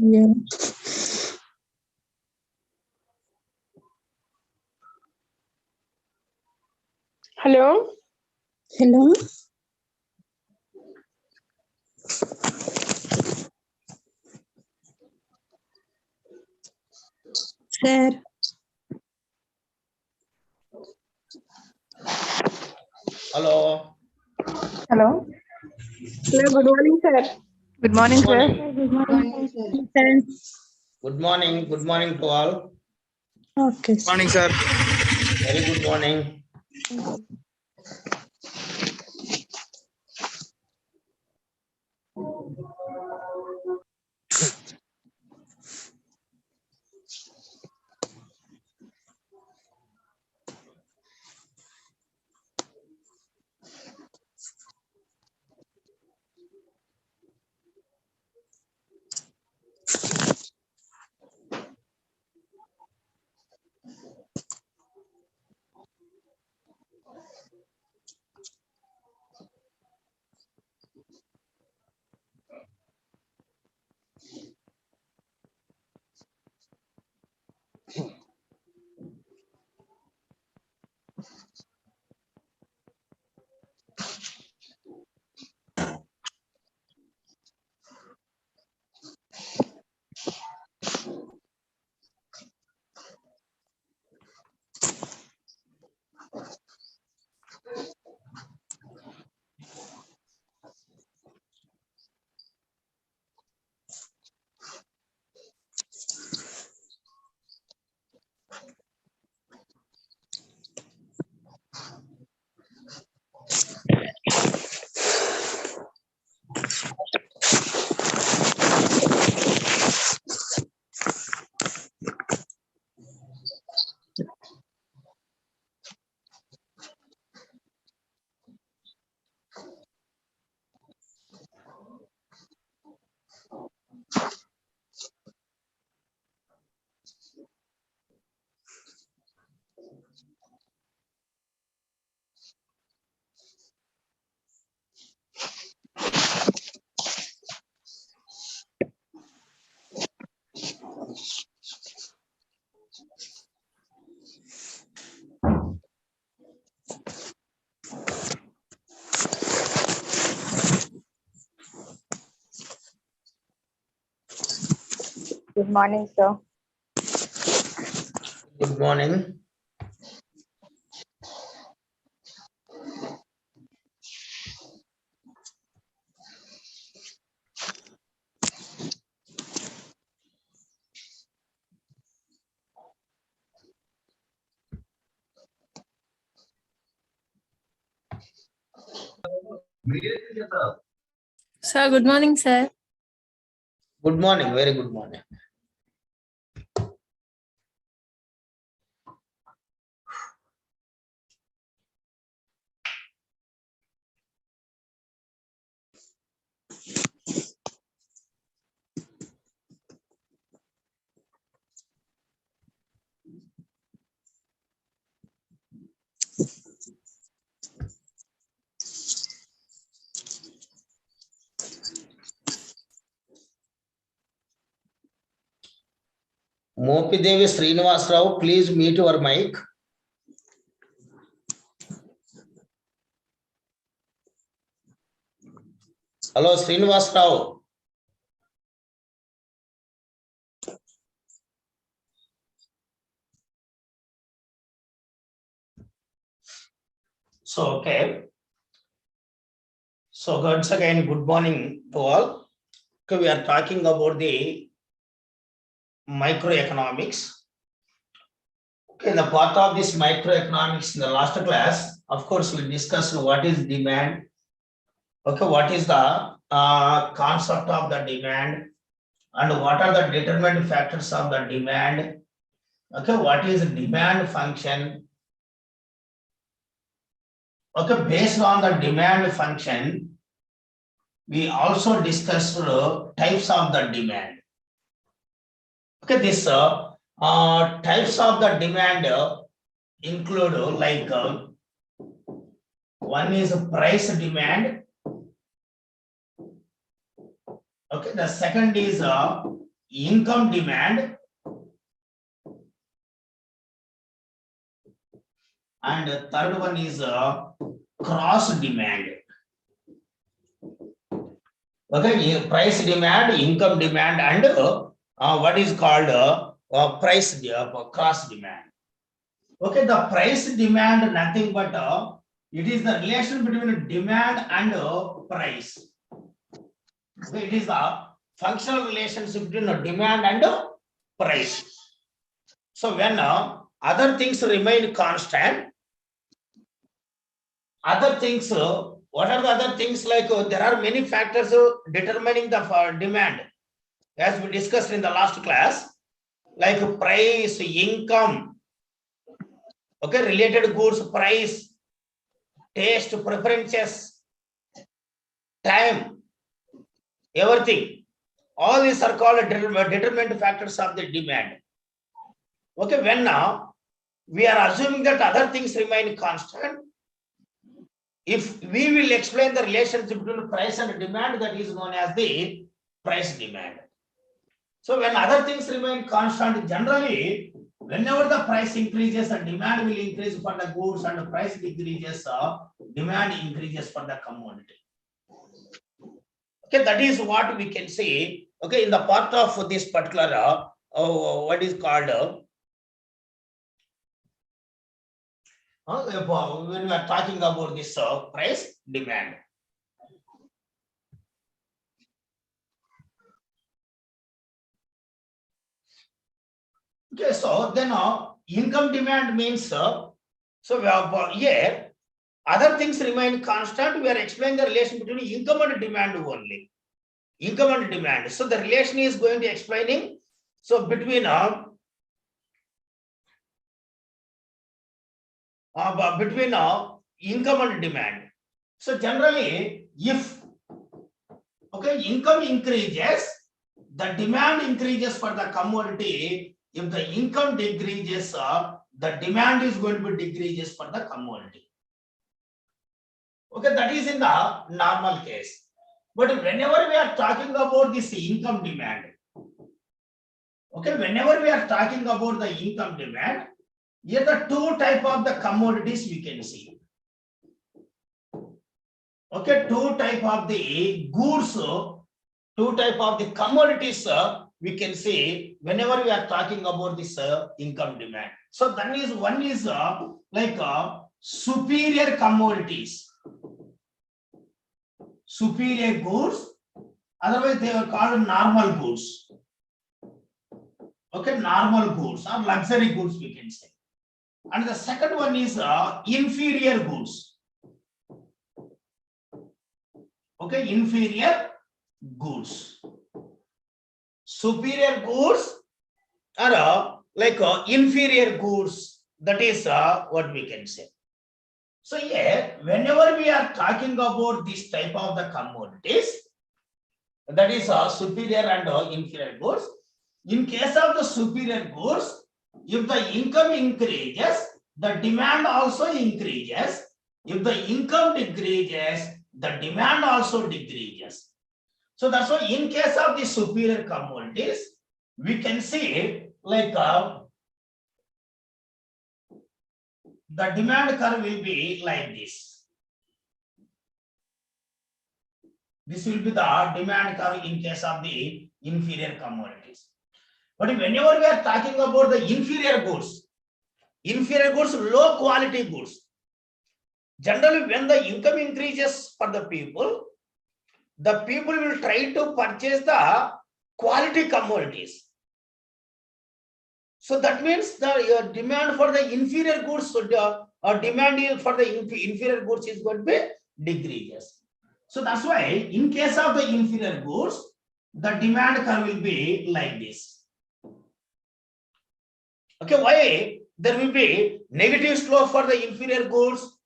Yeah. Hello. Hello. Sir. Hello. Hello. Hello. Good morning, sir. Good morning, Good sir. morning. Good morning, sir. Good morning. Good morning to all. Okay, sir. Morning, sir. Very good morning. Good morning, sir. Good morning. Sir, good morning, sir. Good morning. Very good morning. Mopidevi Srinivas Rao, please mute your mic. Hello, Srinivas Rao. So, okay. So, once again, good morning to all. Okay, we are talking about the microeconomics. Okay, the part of this microeconomics in the last class, of course, we discussed what is demand. Okay, what is the concept of the demand and what are the determinant factors of the demand. Okay, what is demand function? Okay, based on the demand function, we also discussed types of the demand. Okay, this types of the demand include like one is price demand. Okay, the second is income demand and third one is cross demand. Okay, price demand, income demand, and what is called price cross demand. Okay, the price demand nothing but it is the relation between demand and price. Okay, it is the functional relationship between demand and price. So when other things remain constant, other things, what are the other things? Like there are many factors determining the demand, as we discussed in the last class, like price, income, okay, related goods, price, taste, preferences, time, everything. All these are called determinant factors of the demand. Okay, when now we are assuming that other things remain constant, if we will explain the relationship between price and demand, that is known as the price demand. So when other things remain constant, generally, whenever the price increases, the demand will increase for the goods, and the price decreases, demand increases for the commodity. Okay, that is what we can say. Okay, in the part of this particular, what is called, when we are talking about this price demand. Okay, so then income demand means, so we have here other things remain constant. We are explaining the relation between income and demand only. Income and demand. So the relation is going to explaining. So between income and demand. So generally, if income increases, the demand increases for the commodity. If the income decreases, the demand is going to be decreases for the commodity. Okay, that is in the normal case. But whenever we are talking about this income demand, okay, whenever we are talking about the income demand, here the two type of the commodities we can see. Okay, two type of the goods, two type of the commodities we can see whenever we are talking about this income demand. So that is one is like superior commodities, superior goods, otherwise they are called normal goods. Okay, normal goods or luxury goods we can say. And the second one is inferior goods. Okay, inferior goods. Superior goods are like inferior goods. That is what we can say. So here, whenever we are talking about this type of the commodities, that is superior and inferior goods. In case of the superior goods, if the income increases, the demand also increases. If the income decreases, the demand also decreases. So that's why in case of the superior commodities, we can see like the demand curve will be like this. This will be the demand curve in case of the inferior commodities. But whenever we are talking about the inferior goods, low quality goods, generally when the income increases for the people will try to purchase the quality commodities. So that means the demand for the inferior goods, demand for the inferior goods is going to be decreases. So that's why in case of the inferior goods, the demand curve will be like this. Okay, why there will be negative slope for the inferior goods?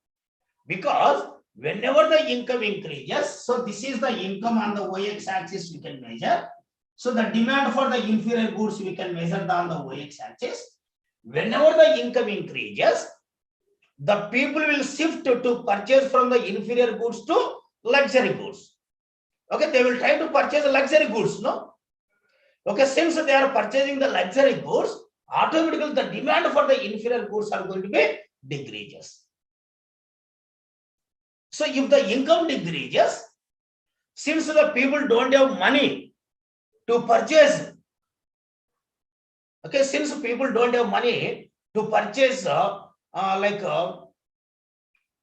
Because whenever the income increases, so this is the income on the y-axis axis we can measure. So the demand for the inferior goods we can measure on the y-axis axis. Whenever the income increases, the people will shift to purchase from the inferior goods to luxury goods. Okay, they will try to purchase luxury goods, no? Okay, since they are purchasing the luxury goods, automatically the demand for the inferior goods are going to be decreases. So if the income decreases, since the people don't have money to purchase, okay, since people don't have money to purchase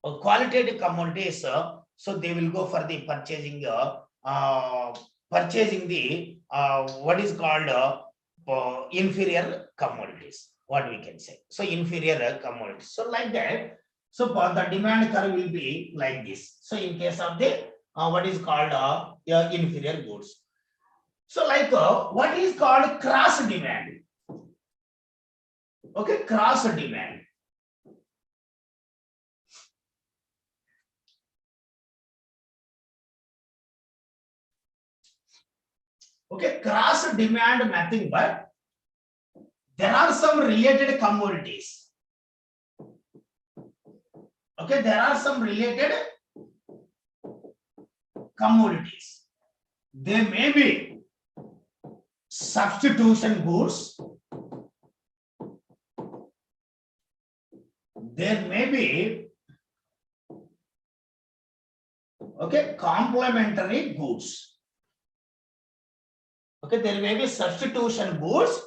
qualitative commodities, so they will go for the purchasing the what is called inferior commodities, what we can say. So inferior commodities. So like that. So the demand curve will be like this. So in case of the what is called inferior goods. So like what is called cross demand. Okay, cross demand. Okay, cross demand nothing but there are some related commodities. Okay, there are some related commodities. There may be substitution goods. There may be okay complementary goods. Okay, there may be substitution goods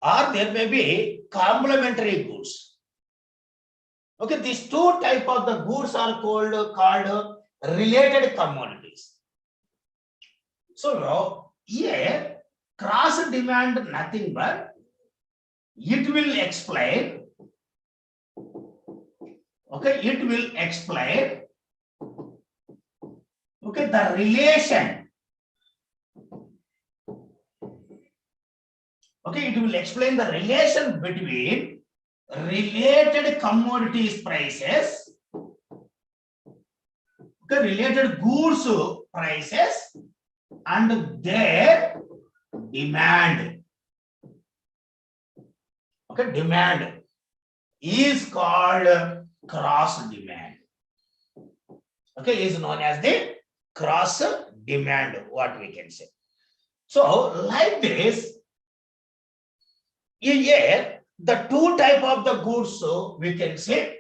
or there may be complementary goods. Okay, these two type of the goods are called related commodities. So now here cross demand nothing but it will explain. Okay, it will explain. Okay, the relation. Okay, it will explain the relation between related commodities prices, okay, related goods prices and their demand. Okay, demand is called cross demand. Okay, is known as the cross demand, what we can say. So like this, here the two type of the goods we can say.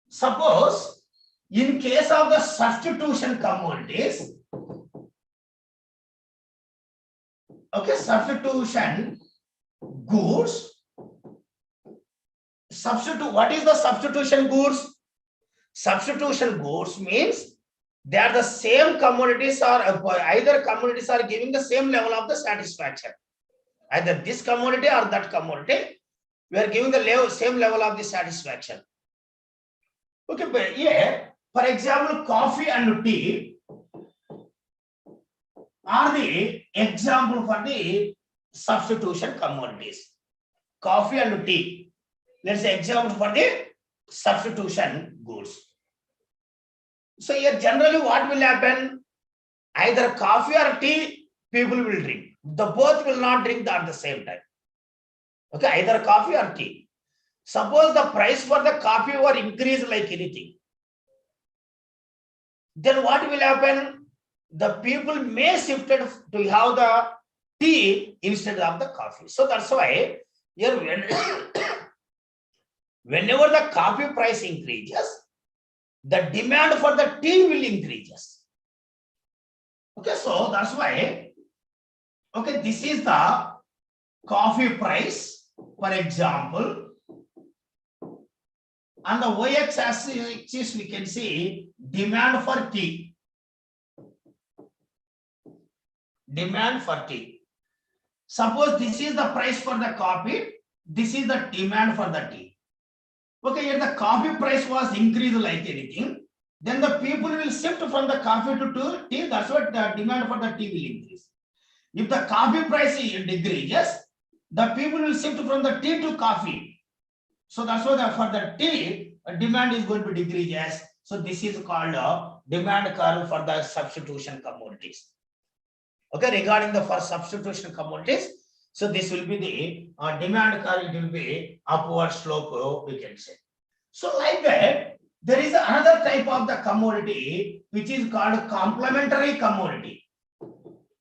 Suppose in case of the substitution commodities, okay, substitution goods, what is the substitution goods? Substitution goods means they are the same commodities or either commodities are giving the same level of the satisfaction. Either this commodity or that commodity, we are giving the same level of the satisfaction. Okay, but here, for example, coffee and tea are the example for the substitution commodities. Coffee and tea, let's say example for the substitution goods. So here generally what will happen? Either coffee or tea people will drink. The both will not drink at the same time. Okay, either coffee or tea. Suppose the price for the coffee were increased like anything. Then what will happen? The people may shift to have the tea instead of the coffee. So that's why here whenever the coffee price increases, the demand for the tea will increases. Okay, so that's why, okay, this is the coffee price, for example, and the y-axis we can see demand for tea. Demand for tea. Suppose this is the price for the coffee, this is the demand for the tea. Okay, here the coffee price was increased like anything, then the people will shift from the coffee to tea. That's what the demand for the tea will increase. If the coffee price decreases, the people will shift from the tea to coffee. So that's why for the tea, demand is going to decrease. So this is called a demand curve for the substitution commodities. Okay, regarding the for substitution commodities, so this will be the demand curve. It will be upward slope, we can say. So like that, there is another type of the commodity which is called complementary commodity.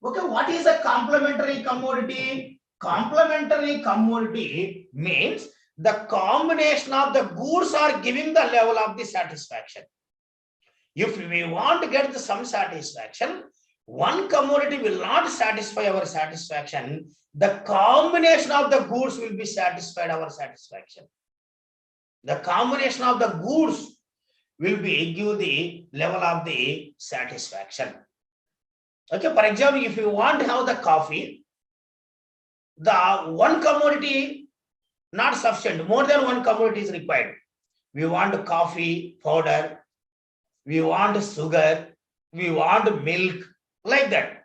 Okay, what is a complementary commodity? Complementary commodity means the combination of the goods are giving the level of the satisfaction. If we want to get some satisfaction, one commodity will not satisfy our satisfaction. The combination of the goods will be satisfied our satisfaction. The combination of the goods will be give the level of the satisfaction. Okay, for example, if you want to have the coffee, the one commodity not sufficient, more than one commodity is required. We want coffee powder, we want sugar, we want milk, like that.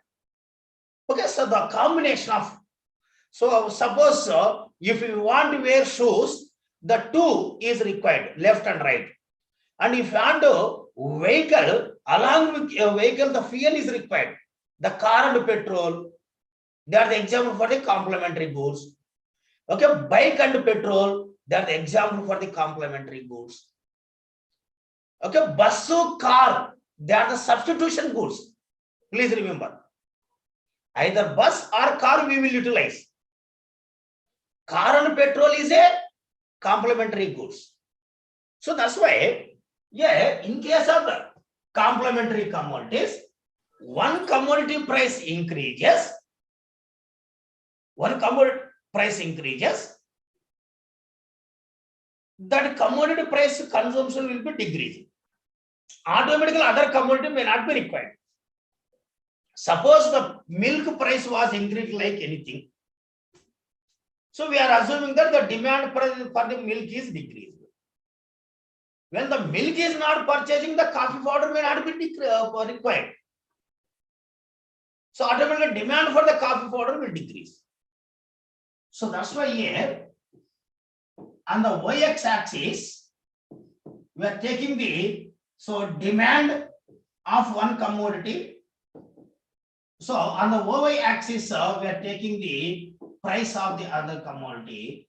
Okay, so the combination of, so suppose if you want to wear shoes, the two is required, left and right. And if you want a vehicle, along with a vehicle, the fuel is required. The car and petrol, they are the example for the complementary goods. Okay, bike and petrol, they are the example for the complementary goods. Okay, bus, car, they are the substitution goods. Please remember, either bus or car we will utilize. Car and petrol is a complementary goods. So that's why, yeah, in case of the complementary commodities, one commodity price increases, one commodity price increases, that commodity price consumption will be decreasing. Automatically other commodity may not be required. Suppose the milk price was increased like anything. So we are assuming that the demand for the milk is decreased. When the milk is not purchasing, the coffee powder may not be required. So automatically demand for the coffee powder will decrease. So that's why here on the y-x axis we are taking the demand of one commodity. So on the y axis we are taking the price of the other commodity.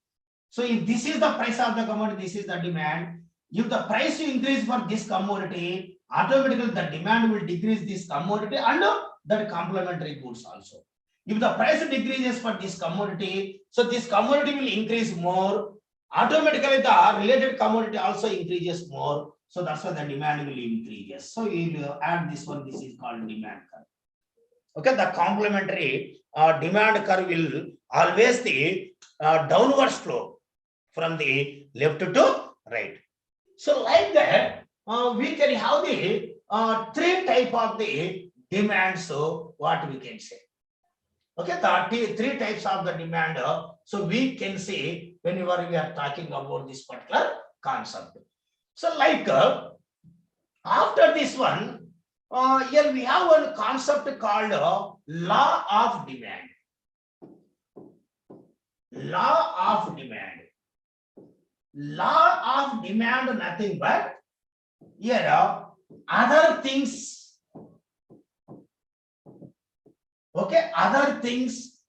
So if this is the price of the commodity, this is the demand. If the price increase for this commodity, automatically the demand will decrease this commodity and that complementary goods also. If the price decreases for this commodity, so this commodity will increase more. Automatically the related commodity also increases more. So that's why the demand will increase. So you will add this one. This is called demand curve. Okay, the complementary demand curve will always the downward slope from the left to right. So like that, we can have the three type of the demand. So what we can say? Okay, the three types of the demand. So we can say whenever we are talking about this particular concept. So like after this one, here we have one concept called law of demand. Law of demand. Law of demand, nothing but here other things. Okay, other things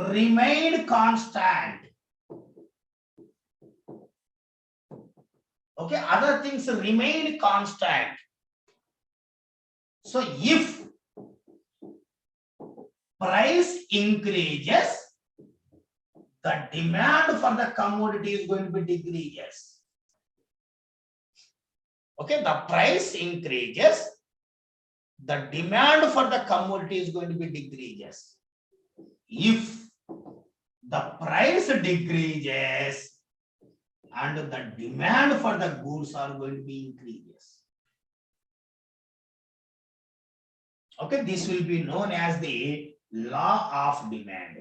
remain constant. Okay, other things remain constant. So if price increases, the demand for the commodity is going to be decreases. Okay, the price increases, the demand for the commodity is going to be decreases. If the price decreases and the demand for the goods are going to be increases. Okay, this will be known as the law of demand.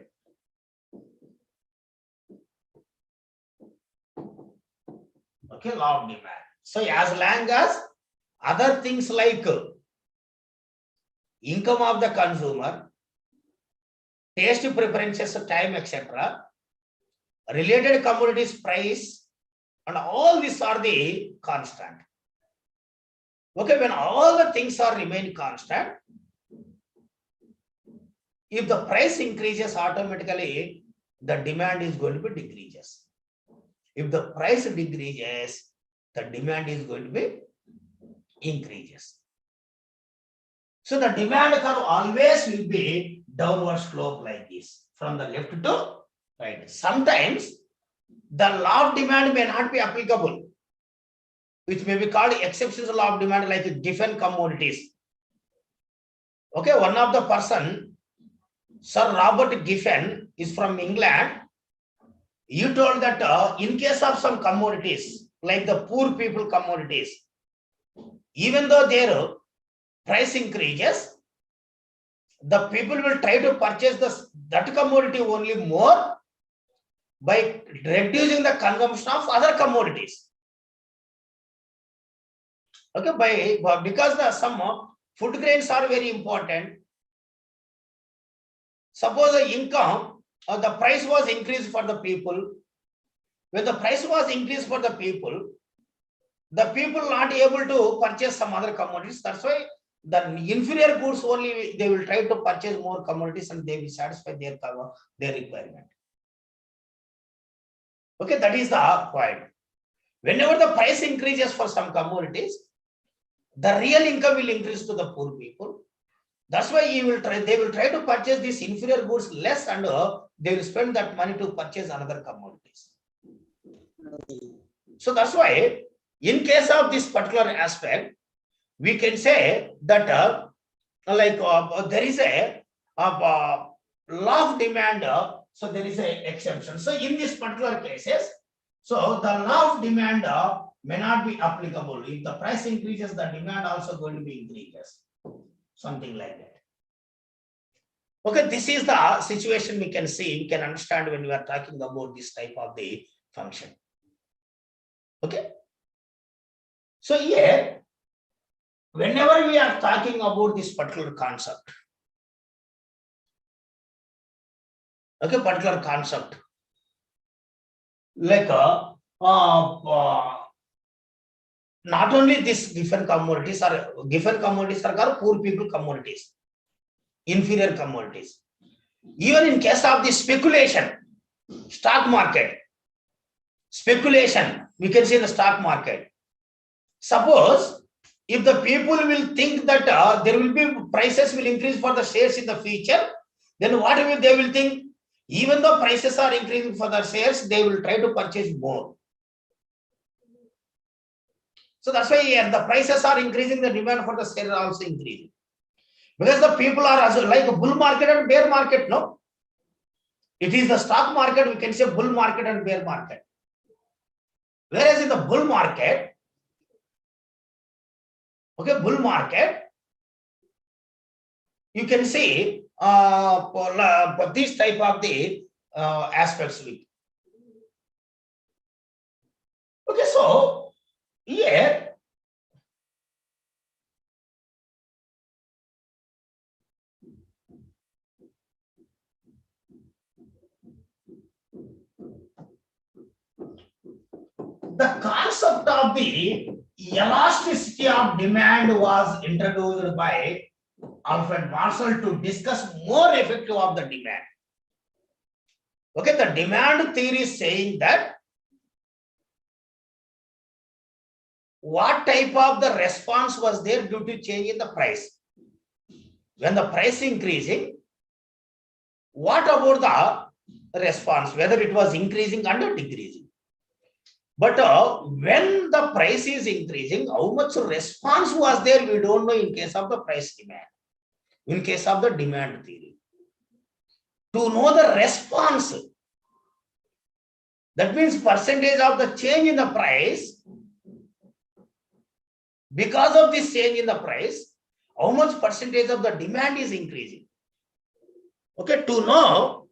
Okay, law of demand. So as long as other things like income of the consumer, taste preferences, time, etc., related commodities price, and all these are the constant. Okay, when all the things are remain constant, if the price increases, automatically the demand is going to be decreases. If the price decreases, the demand is going to be increases. So the demand curve always will be downward slope like this, from the left to right. Sometimes the law of demand may not be applicable, which may be called exceptional law of demand, like different commodities. Okay, one of the person, Sir Robert Giffen, is from England. You told that in case of some commodities, like the poor people commodities, even though their price increases, the people will try to purchase that commodity only more by reducing the consumption of other commodities. Okay, because some food grains are very important. Suppose the income or the price was increased for the people. When the price was increased for the people not able to purchase some other commodities. That's why the inferior goods only they will try to purchase more commodities and they will satisfy their requirement. Okay, that is the point. Whenever the price increases for some commodities, the real income will increase to the poor people. That's why they will try to purchase these inferior goods less, and they will spend that money to purchase another commodities. So that's why in case of this particular aspect, we can say that there is a law of demand, so there is an exception. So in this particular cases, so the law of demand may not be applicable. If the price increases, the demand also going to be increases, something like that. Okay, this is the situation we can see, we can understand when we are talking about this type of the function. Okay, so here, whenever we are talking about this particular concept, okay, particular concept, like not only this different commodities are called poor people commodities, inferior commodities. Even in case of the speculation, stock market, speculation, we can see the stock market. Suppose if the people will think that there will be prices will increase for the shares in the future, then what they will think? Even though prices are increasing for the shares, they will try to purchase more. So that's why the prices are increasing, the demand for the share are also increasing. Because the people are also like a bull market and bear market, no? It is the stock market, we can say bull market and bear market. Whereas in the bull market, okay, bull market, you can see this type of the aspects with. Okay, so here the concept of the elasticity of demand was introduced by Alfred Marshall to discuss more effective of the demand. Okay, the demand theory is saying that what type of the response was there due to change in the price. When the price increasing, what about the response, whether it was increasing or decreasing. But when the price is increasing, how much response was there, we don't know in case of the price demand. In case of the demand theory, to know the response, that means percentage of the change in the price, because of this change in the price, how much percentage of the demand is increasing. Okay, to know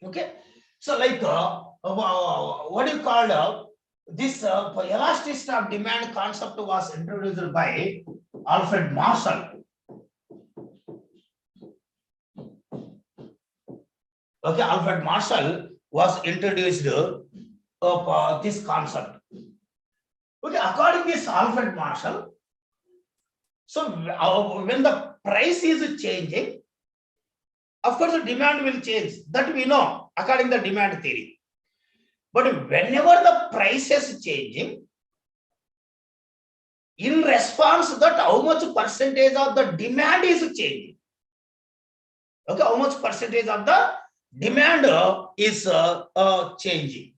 okay, so like what do you call this elasticity of demand concept was introduced by Alfred Marshall. Okay, Alfred Marshall was introduced this concept. Okay, according to this Alfred Marshall, so when the price is changing, of course the demand will change. That we know according to the demand theory. But whenever the price is changing, in response to that, how much percentage of the demand is changing? Okay, how much percentage of the demand is changing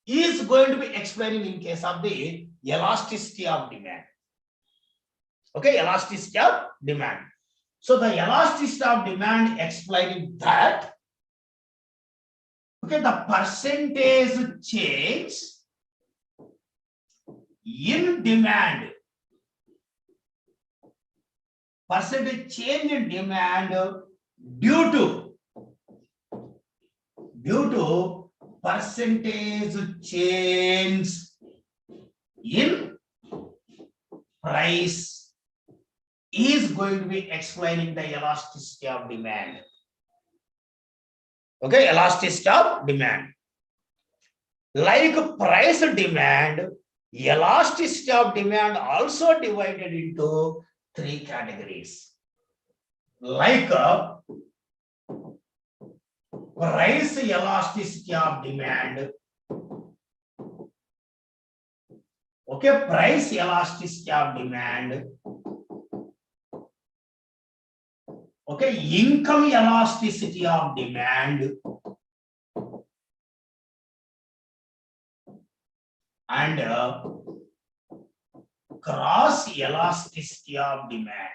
is going to be explaining in case of the elasticity of demand. Okay, elasticity of demand. So the elasticity of demand explaining that, okay, the percentage change in demand, percentage change in demand due to percentage change in price is going to be explaining the elasticity of demand. Okay, elasticity of demand. Like price demand, elasticity of demand also divided into 3 categories. Like price elasticity of demand. Okay, price elasticity of demand. Okay, income elasticity of demand. And cross elasticity of demand.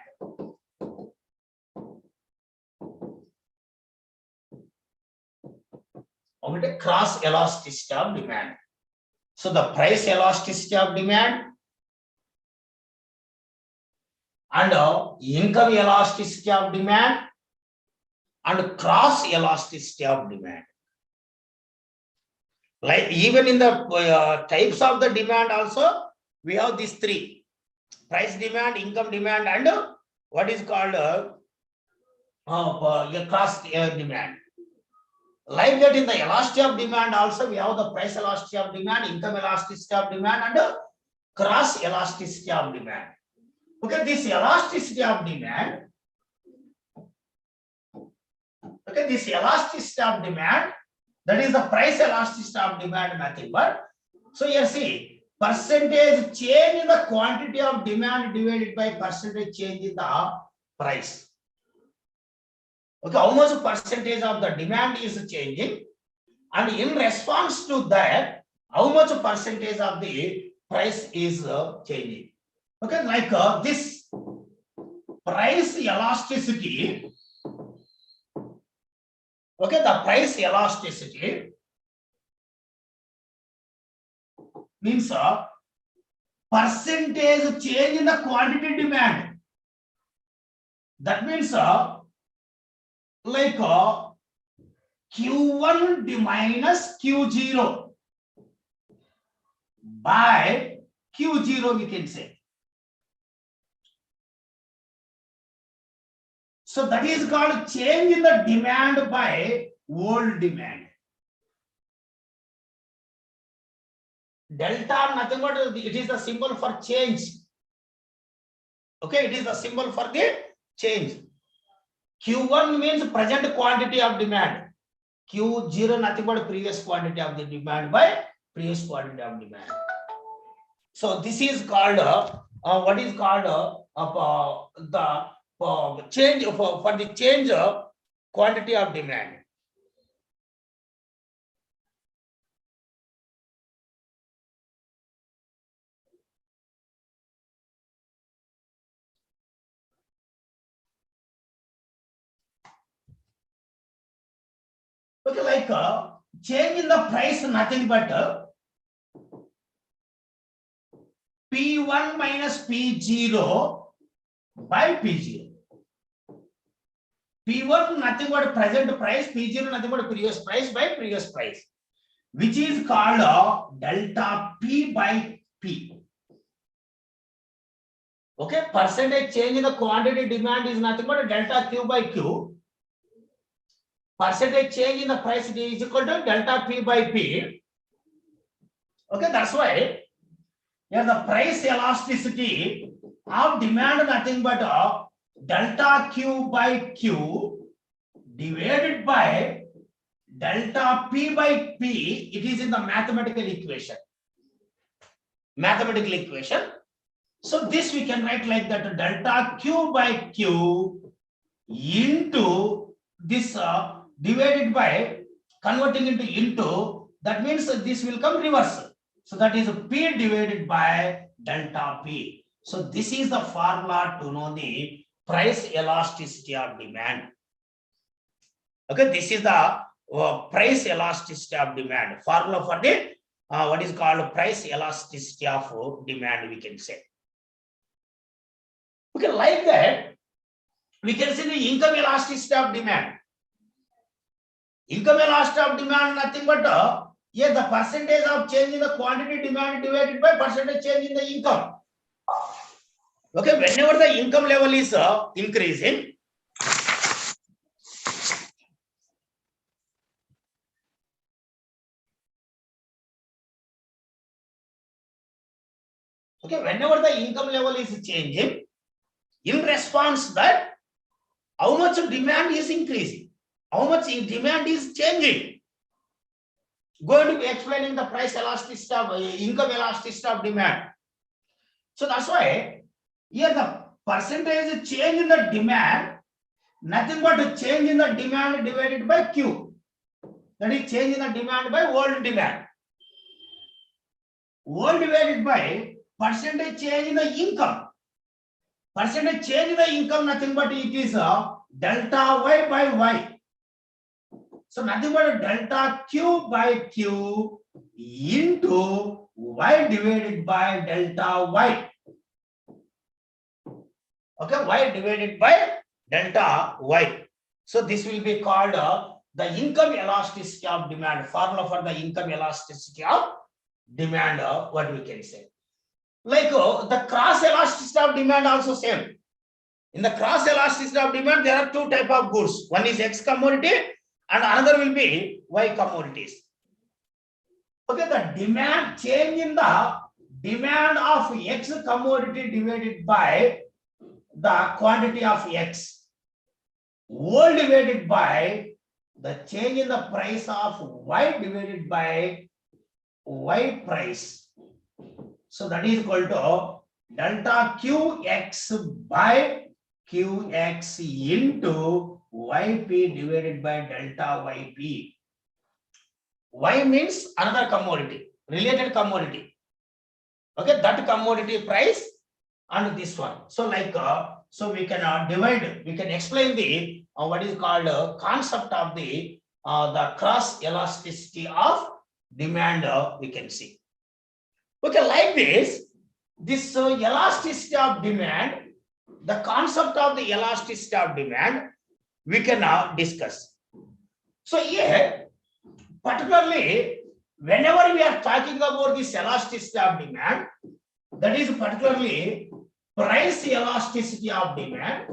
Okay, cross elasticity of demand. So the price elasticity of demand and income elasticity of demand and cross elasticity of demand. Like even in the types of the demand also, we have these 3: price demand, income demand, and what is called cross demand. Like that in the elasticity of demand also, we have the price elasticity of demand, income elasticity of demand, and cross elasticity of demand. Okay, this elasticity of demand, okay, this elasticity of demand, that is the price elasticity of demand, nothing but. So here see, percentage change in the quantity of demand divided by percentage change in the price. Okay, how much percentage of the demand is changing, and in response to that, how much percentage of the price is changing. Okay, like this price elasticity. Okay, the price elasticity means percentage change in the quantity demand. That means like Q1 minus Q0 by Q0 we can say. So that is called change in the demand by old demand. Delta nothing but it is the symbol for change. Okay, it is the symbol for the change. Q1 means present quantity of demand. Q0 nothing but previous quantity of the demand by previous quantity of demand. So this is called what is called the change for the change of quantity of demand. Okay, like change in the price nothing but P1 minus P0 by P0. P1 nothing but present price, P0 nothing but previous price by previous price, which is called delta P by P. Okay, percentage change in the quantity demand is nothing but delta Q by Q. Percentage change in the price is equal to delta P by P. Okay, that's why here the price elasticity of demand nothing but delta Q by Q divided by delta P by P. It is in the mathematical equation. Mathematical equation. So this we can write like that, delta Q by Q into this divided by converting into, that means this will come reverse. So that is P divided by delta P. So this is the formula to know the price elasticity of demand. Okay, this is the price elasticity of demand. Formula for the what is called price elasticity of demand, we can say. Okay, like that, we can see the income elasticity of demand. Income elasticity of demand, nothing but the percentage of change in the quantity demand divided by percentage change in the income. Okay, whenever the income level is increasing, okay, whenever the income level is changing, in response that how much demand is increasing, how much demand is changing. Going to be explaining the price elasticity of income elasticity of demand. So that's why here the percentage change in the demand, nothing but a change in the demand divided by Q. That is change in the demand by world demand. World divided by percentage change in the income. Percentage change in the income, nothing but it is delta Y by Y. So nothing but delta Q by Q into Y divided by delta Y. Okay, Y divided by delta Y. So this will be called the income elasticity of demand. Formula for the income elasticity of demand, what we can say. Like the cross elasticity of demand also same. In the cross elasticity of demand, there are two type of goods. One is X commodity and another will be Y commodities. Okay, the demand change in the demand of X commodity divided by the quantity of X, whole divided by the change in the price of Y divided by Y price. So that is equal to delta QX by QX into YP divided by delta YP. Y means another commodity, related commodity. Okay, that commodity price and this one. So like so we can divide, we can explain the what is called concept of the cross elasticity of demand, we can see. Okay, like this elasticity of demand, the concept of the elasticity of demand, we can now discuss. So here, particularly whenever we are talking about this elasticity of demand, that is particularly price elasticity of demand.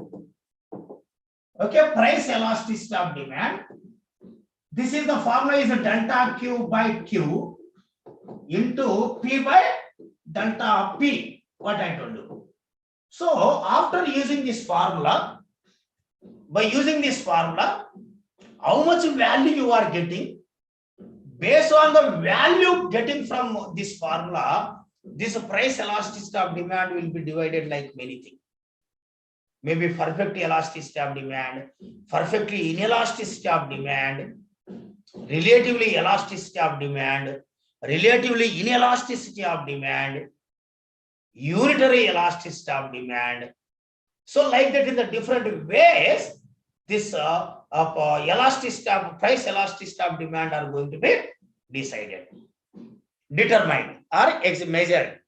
Okay, price elasticity of demand. This is the formula is delta Q by Q into P by delta P, what I told you. So after using this formula, by using this formula, how much value you are getting, based on the value getting from this formula, this price elasticity of demand will be divided like many things. Maybe perfect elasticity of demand, perfectly inelasticity of demand, relatively elasticity of demand, relatively inelasticity of demand, unitary elasticity of demand. So like that in the different ways, this elasticity of price elasticity of demand are going to be decided, determined or measured.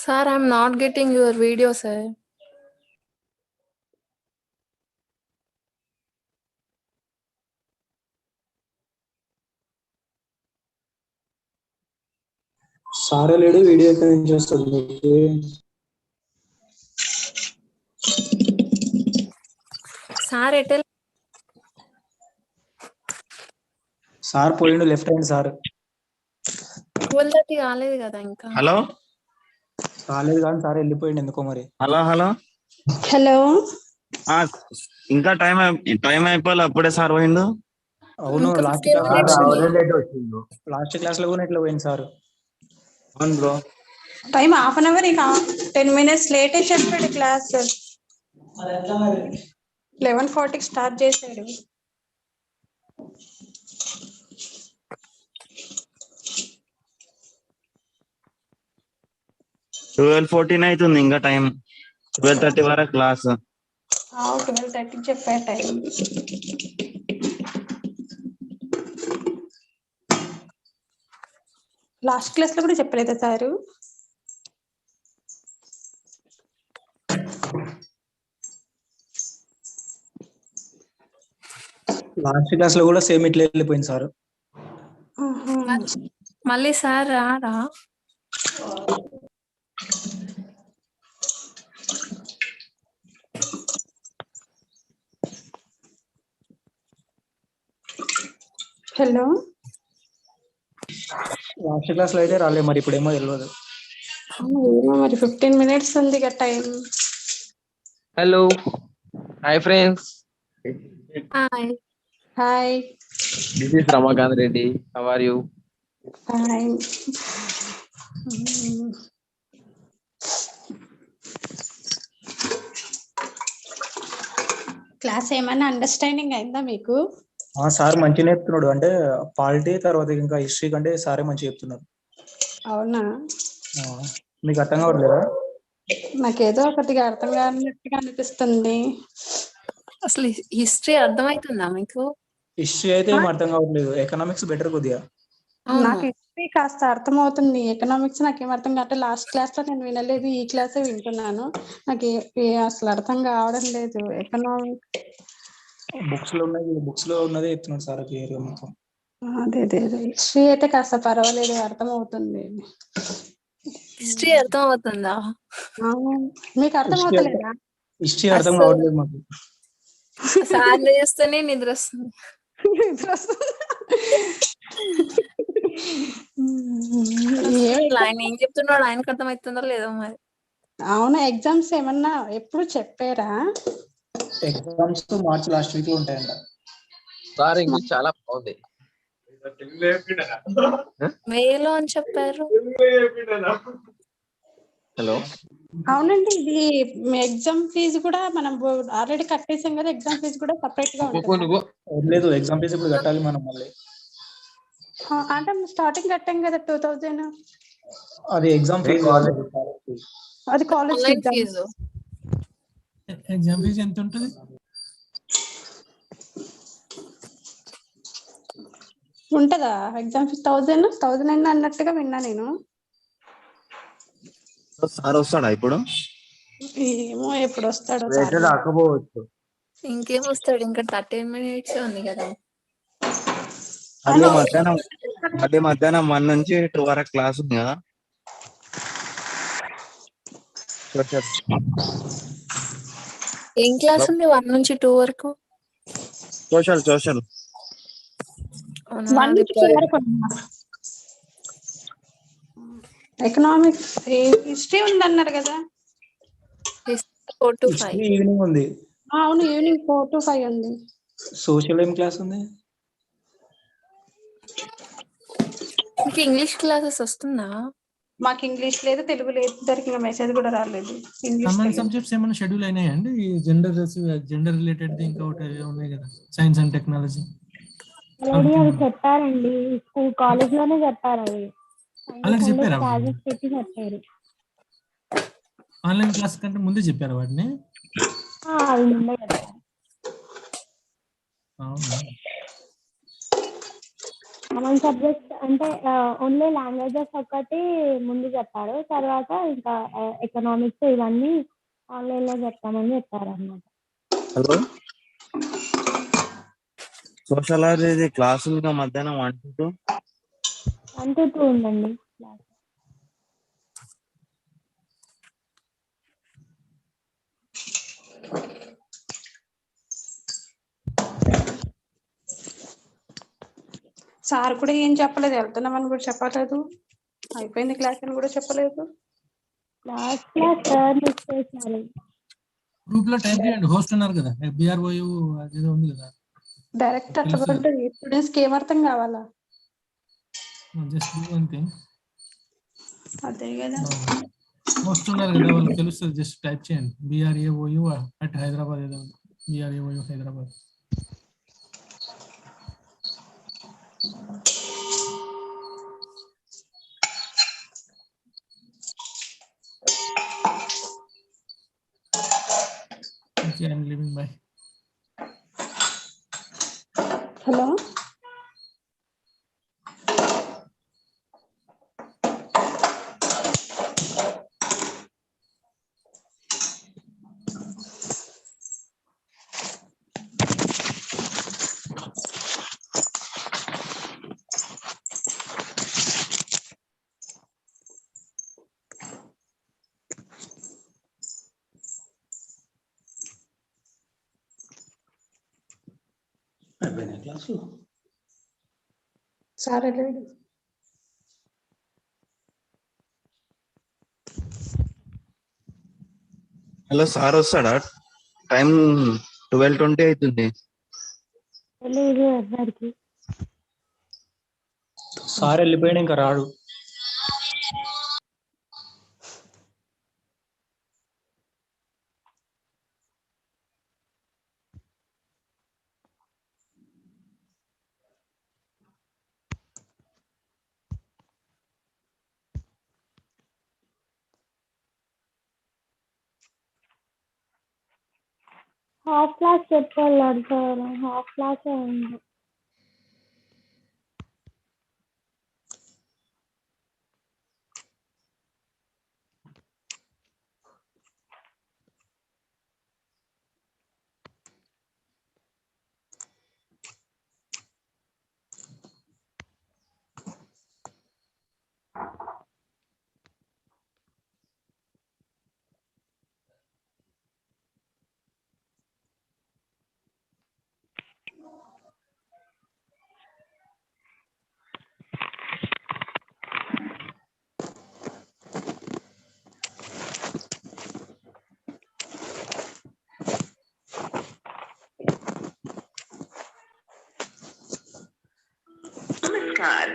Sir, I'm not getting your video, sir. సారే లేడు video ఎక్కడి నుంచి వస్తుంది Sir, etel. Sir పోయిండు left hand sir 12:30 కాలేదు కదా ఇంకా. Hello రాలేదు కానీ సార్ వెళ్ళిపోయిండు ఎందుకో మరి. హలో హలో హలో ఇంకా టైం అయిపోలే అప్పుడే సార్ పోయిండు. అవును ఇంకా లాస్ట్ 15 minutes ఉంది. క్లాస్ లో కూడా ఇట్లా పోయింది సార్. అవును bro. Time half an hour ఇక 10 minutes లేటే చెప్పాడు క్లాస్. 11:40 స్టార్ట్ చేశాడు. ట్వెల్వ్ 14 అవుతుంది ఇంకా టైం. 12:30 వరకు క్లాస్. 12:30 చెప్పాడు టైం. లాస్ట్ క్లాస్ లో కూడా చెప్పలేదా సారు? లాస్ట్ క్లాస్ లో కూడా సేమ్ ఇట్లా వెళ్ళిపోయింది సార్. మళ్ళీ సార్ రారా? హలో లాస్ట్ క్లాస్ లో అయితే రాలే మరి ఇప్పుడు ఏమో తెలియదు. మరి 15 minutes ఉంది కదా time. Hello. Hi friends. Hi. Hi. This is Ramakant Reddy. How are you? Hi. Class ఏమైనా అండర్స్టాండింగ్ అయిందా మీకు? సార్ మంచిగా చెప్తున్నాడు, అంటే పాలిటీ తర్వాత ఇంకా హిస్టరీ కంటే సారే మంచిగా చెప్తున్నారు. అవునా? మీకు అర్థం కావట్లేదా? నాకేదో ఒకటిగా అర్థం కానట్టుగా అనిపిస్తుంది. అసలు హిస్టరీ అర్థమవుతుందా మీకు? హిస్టరీ అయితే ఏం అర్థం కావట్లేదు. ఎకనామిక్స్ బెటర్ కొద్దిగా. నాకు హిస్టరీ కాస్త అర్థమవుతుంది, ఎకనామిక్స్ నాకేం అర్థం కావట్లేదు. లాస్ట్ క్లాస్ లో నేను వినలేదు, ఈ క్లాసే వింటున్నాను. నాకు అసలు అర్థం కావడం లేదు. ఎకనామిక్స్ బుక్స్ లో ఉన్నదే చెప్తున్నాడు సార్ క్లియర్ మొత్తం. అదే హిస్టరీ అయితే కాస్త పర్వాలేదు, అర్థం అవుతుంది. హిస్టరీ అర్థం అవుతుందా? మీకు అర్థం అవుతలేదా? హిస్టరీ అర్థం కావట్లేదు మాకు. సార్ చేస్తేనే నిద్ర వస్తుంది. ఆయన ఏం చెప్తున్నాడు ఆయనకు అర్థమవుతుందో లేదో మరి. అవునా? ఎగ్జామ్స్ ఏమన్నా ఎప్పుడు చెప్పారా? ఎగ్జామ్స్ మార్చ్ లాస్ట్ వీక్ లో ఉంటాయంట. సార్ ఇంగ్లీష్ చాలా బాగుంది. మేలో అని చెప్పారు. హలో. అవునండి, ఇది ఎగ్జామ్ ఫీజు కూడా మనం ఆల్రెడీ కట్టేసాం కదా, ఎగ్జామ్ ఫీజు కూడా సపరేట్ గా ఉంటుంది. లేదు, ఎగ్జామ్ ఫీజు ఇప్పుడు కట్టాలి మనం మళ్ళీ. అంటే స్టార్టింగ్ కట్టాం కదా 2000. అది ఎగ్జామ్ ఫీజు. అది కాలేజ్ ఫీజు. ఎగ్జామ్ ఫీజు ఎంత ఉంటుంది? ఉంటదా ఎగ్జామ్ ఫీజు? 1000 అయినా అన్నట్టుగా విన్నా నేను. సార్ వస్తాడా ఇప్పుడు? ఏమో ఎప్పుడు వస్తాడో. రాకపోవచ్చు. ఇంకేం వస్తాడు, ఇంకా 13 minutes ఉంది కదా. అదే మధ్యాహ్నం 1 నుంచి 2 వరకు క్లాస్ ఉంది కదా. ఏం క్లాస్ ఉంది 1 నుంచి 2 వరకు? సోషల్ 1 నుంచి 2 వరకు. ఎకనామిక్స్ హిస్టరీ ఉంది అన్నారు కదా. 4 to 5. ఈవినింగ్ ఉంది. అవును, ఈవినింగ్ 4 to 5 ఉంది. సోషల్ ఏం క్లాస్ ఉంది? మీకు ఇంగ్లీష్ క్లాసెస్ వస్తుందా? మాకు ఇంగ్లీష్ లేదు, తెలుగు లేదు, ఇద్దరికి మెసేజ్ కూడా రాలేదు. కామన్ సబ్జెక్ట్స్ ఏమైనా షెడ్యూల్ అయినాయండి? జెండర్ రిలేటెడ్ ఇంకా ఒకటి ఉన్నాయి కదా, సైన్స్ అండ్ టెక్నాలజీ. ఆల్రెడీ అవి చెప్పారండి, స్కూల్ కాలేజ్ లోనే చెప్పారు. అవి అలాగే చెప్పారా? క్లాసెస్ పెట్టి చెప్పారు. ఆన్లైన్ క్లాస్ కంటే ముందే చెప్పారు వాటిని. అవి ముందే చెప్పారు. అవునా? కామన్ సబ్జెక్ట్ అంటే ఓన్లీ లాంగ్వేజెస్ ఒకటి ముందు చెప్పారు, తర్వాత ఇంకా ఎకనామిక్స్ ఇవన్నీ ఆన్లైన్లో చెప్తామని చెప్పారు అన్నమాట. హలో, సోషలాజీ క్లాసులుగా మధ్యాహ్నం 1 to 2. 1 to 2 ఉందండి క్లాస్. సార్ కూడా ఏం చెప్పలేదు, వెళ్తున్నామని కూడా చెప్పలేదు, అయిపోయింది క్లాస్ అని కూడా చెప్పలేదు. సార్ మిస్ చేశారు. గ్రూప్ లో టైప్ చేయండి, హోస్ట్ ఉన్నారు కదా, బిఆర్ఓయు అదేదో ఉంది కదా. డైరెక్ట్ అట్లా ఉంటుంది, స్టూడెంట్స్ కి ఏమర్థం కావాలా? జస్ట్ డూ వన్ థింగ్, అదే కదా. హోస్ట్ ఉన్నారు కదా వాళ్ళకి తెలుస్తుంది, జస్ట్ టైప్ చేయండి బిఆర్ఏఓయు అట్ హైదరాబాద్, ఏదో BRAOU Hyderabad. Okay, I'm leaving. Bye. Hello, అయిపోయినాయి క్లాసులు. సార్ వెళ్ళాడు. హలో, సార్ వస్తాడా? టైం 12:20 అవుతుంది. తెలియదు ఎవరికి. సార్ వెళ్ళిపోయాడు, ఇంకా రాడు. హాఫ్ క్లాస్ చెప్పారు సార్, హాఫ్ క్లాస్ ఉంది. नमस्कार,